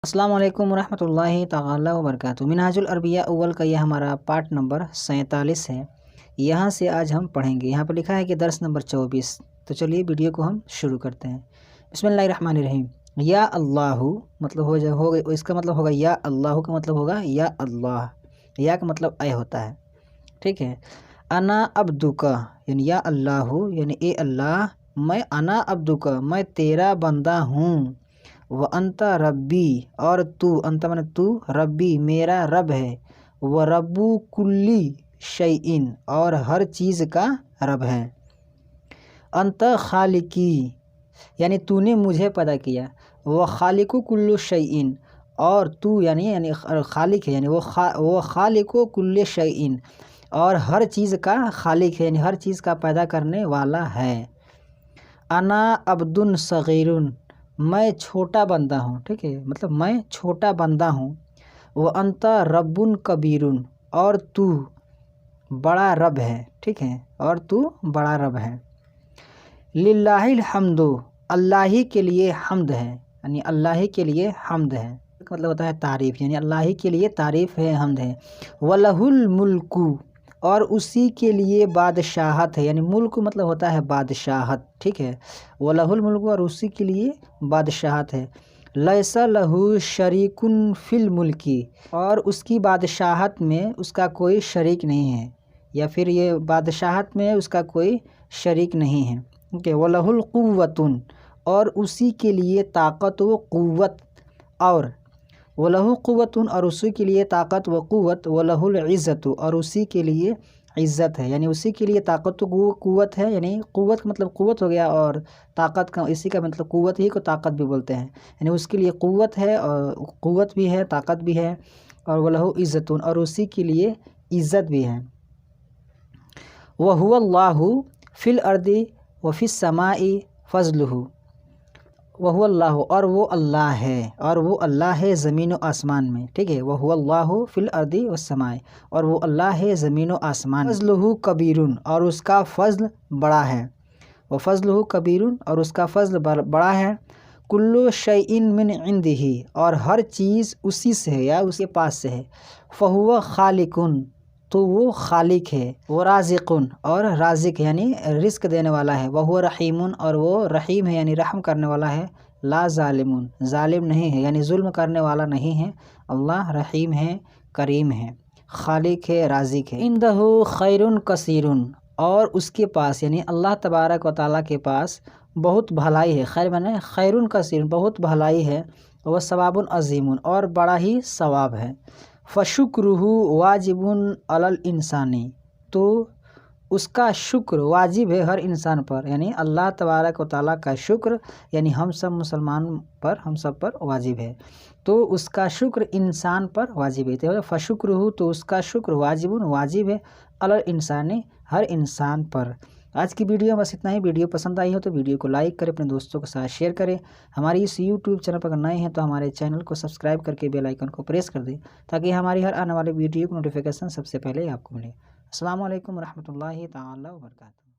السلام علیکم ورحمۃ اللہ تعالی وبرکاتہ۔ منہاج العربیہ اول کا یہ ہمارا پارٹ نمبر 47 ہے۔ یہاں سے آج ہم پڑھیں گے، یہاں پر لکھا ہے کہ درس نمبر 24۔ تو چلیے ویڈیو کو ہم شروع کرتے ہیں۔ بسم اللہ الرحمن الرحیم۔ یا اللہ مطلب ہوگا، اس کا مطلب ہوگا یا اللہ کا مطلب ہوگا یا اللہ، یا کا مطلب اے ہوتا ہے، ٹھیک ہے۔ انا عبدک یعنی یا اللہ یعنی اے اللہ، میں انا عبدک میں تیرا بندہ ہوں، وَأَنْتَ ربی اور تو، انت من تو، ربی میرا رب ہے، وَرَبُّ كُلِّ شَيْءٍ اور ہر چیز کا رب ہے، انت خالقی یعنی تو نے مجھے پیدا کیا، وَخَالِقُ كُلِّ شَيْءٍ اور تو یعنی خالق ہے، یعنی وہ خالق كُلِّ شَيْءٍ اور ہر چیز کا خالق ہے، یعنی ہر چیز کا پیدا کرنے والا ہے۔ انا عبد صغیر میں چھوٹا بندہ ہوں، ٹھیک ہے، مطلب میں چھوٹا بندہ ہوں۔ وَأَنْتَ رَبٌّ کبیر اور تو بڑا رب ہے، ٹھیک ہے، اور تو بڑا رب ہے۔ للہ الحمد اللہ ہی کے لیے حمد ہے، یعنی اللہ ہی کے لیے حمد ہے، مطلب ہوتا ہے تعریف، یعنی اللہ ہی کے لیے تعریف ہے، حمد ہے۔ وَلَهُ الْمُلْكُ اور اسی کے لیے بادشاہت ہے، یعنی ملک مطلب ہوتا ہے بادشاہت، ٹھیک ہے۔ وَلَهُ الْمُلْكُ اور اسی کے لیے بادشاہت ہے۔ لَيْسَ لَهُ شَرِيكٌ فِي الْمُلْكِ اور اس کی بادشاہت میں اس کا کوئی شریک نہیں ہے، یا پھر یہ بادشاہت میں اس کا کوئی شریک نہیں ہے، ٹھیک ہے۔ وَلَهُ الْقُوَّةُ اور اسی کے لیے طاقت و قوت، اور وَلَهُ قُوَّةٌ اور اسی کے لیے طاقت و قوت، وَلَهُ الْعِزَّةُ اور اسی کے لیے عزت ہے، یعنی اسی کے لیے طاقت و قوت ہے، یعنی قوت کا مطلب قوت ہو گیا، اور طاقت کا اسی کا مطلب قوت ہی کو طاقت بھی بولتے ہیں، یعنی اس کے لیے قوت ہے، اور قوت بھی ہے، طاقت بھی ہے، اور وَلَهُ عِزَّةٌ اور اسی کے لیے عزت بھی ہے۔ وَهُوَ اللَّهُ فِي الْأَرْضِ وَفِي السَّمَاءِ فَضْلُهُ وَهُوَ اللَّهُ اور وہ اللہ ہے، اور وہ اللہ ہے زمین و آسمان میں، ٹھیک ہے۔ وَهُوَ اللَّهُ فِي الْأَرْضِ وَالسَّمَاءِ اور وہ اللہ ہے زمین و آسمان۔ فَضْلُهُ كَبِيرٌ اور اس کا فضل بڑا ہے، وَفَضْلُهُ كَبِيرٌ اور اس کا فضل بڑا ہے۔ كُلُّ شَيْءٍ مِّنْ عِنْدِهِ اور ہر چیز اسی سے ہے یا اس کے پاس سے ہے۔ فَهُوَ خَالِقٌ تو وہ خالق ہے، وَرَازِقٌ اور رازق یعنی رزق دینے والا ہے، وَهُوَ رَحِيمٌ اور وہ رحیم ہے یعنی رحم کرنے والا ہے، لا ظالم ظالم نہیں ہے یعنی ظلم کرنے والا نہیں ہے، اللہ رحیم ہے، کریم ہے، خالق ہے، رازق ہے۔ عِندَهُ خَيْرٌ كَثِيرٌ اور اس کے پاس یعنی اللہ تبارک و تعالیٰ کے پاس بہت بھلائی ہے، خیر معنی خیرٌ کثیر بہت بھلائی ہے، وَثَوَابٌ عظیم اور بڑا ہی ثواب ہے۔ فَشُكْرُهُ وَاجِبٌ عَلَى الْإِنسَانِ تو اس کا شکر واجب ہے ہر انسان پر، یعنی اللہ تبارک و تعالیٰ کا شکر یعنی ہم سب مسلمان پر، ہم سب پر واجب ہے، تو اس کا شکر انسان پر واجب ہے۔ تو فَشُكْرُهُ تو اس کا شکر واجب واجب ہے، عَلَى الْإِنسَانِ ہر انسان پر۔ آج کی ویڈیو بس اتنا ہی۔ ویڈیو پسند آئی ہو تو ویڈیو کو لائک کریں، اپنے دوستوں کے ساتھ شیئر کریں۔ ہماری اس یوٹیوب چینل پر اگر نئے ہیں تو ہمارے چینل کو سبسکرائب کر کے بیل آئیکن کو پریس کر دیں، تاکہ ہماری ہر آنے والی ویڈیو کی نوٹیفیکیشن سب سے پہلے آپ کو ملے۔ السلام علیکم ورحمۃ اللہ تعالی وبرکاتہ۔